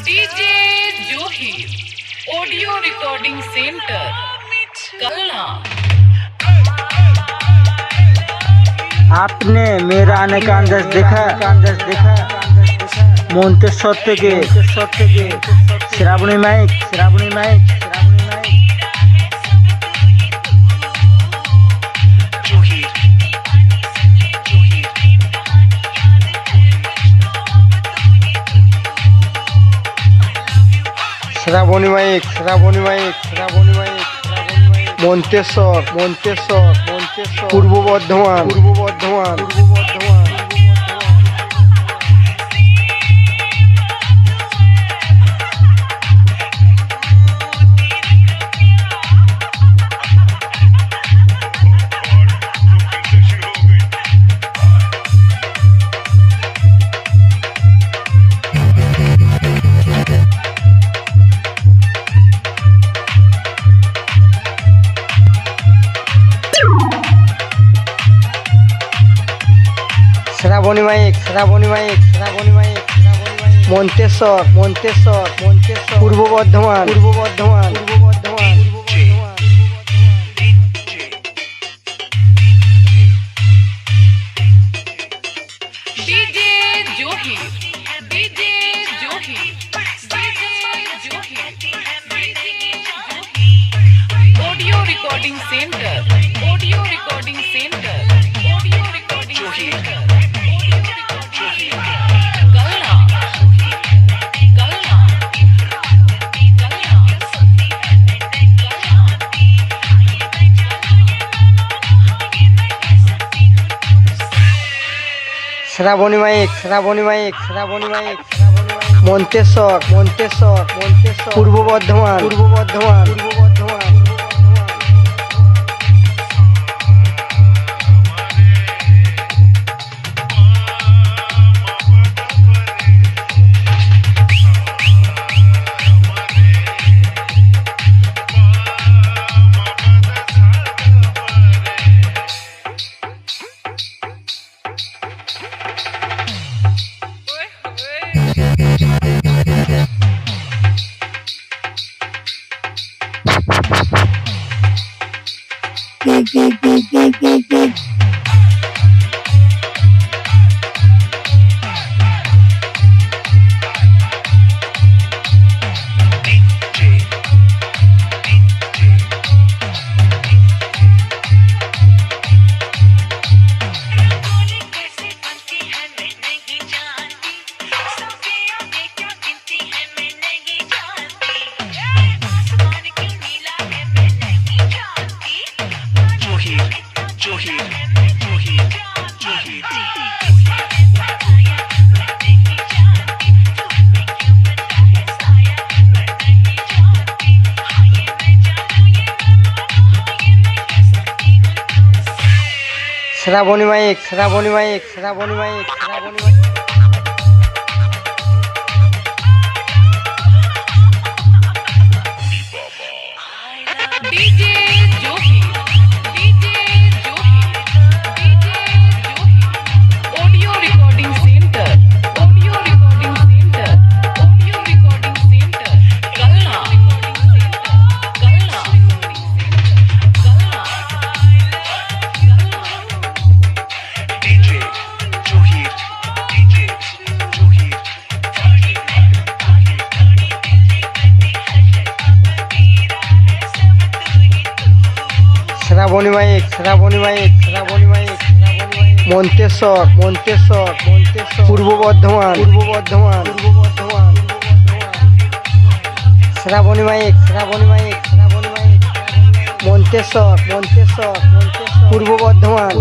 DJ Johir audio recording centre Kalna. आपने मेरा आने का अंदाज देखा मोन्तेश्वर থেকে Srabani mic Srabani mic Monteswar Purba Bardhaman Srabani mic Monteswar Purba Bardhaman DJ Johir audio recording centre Srabani mic Monteswar Purba Bardhaman Srabani mic DJ Johir audio recording centre Kalna. Srabani mic Monteswar Purba Bardhaman Srabani mic Monteswar Purba Bardhaman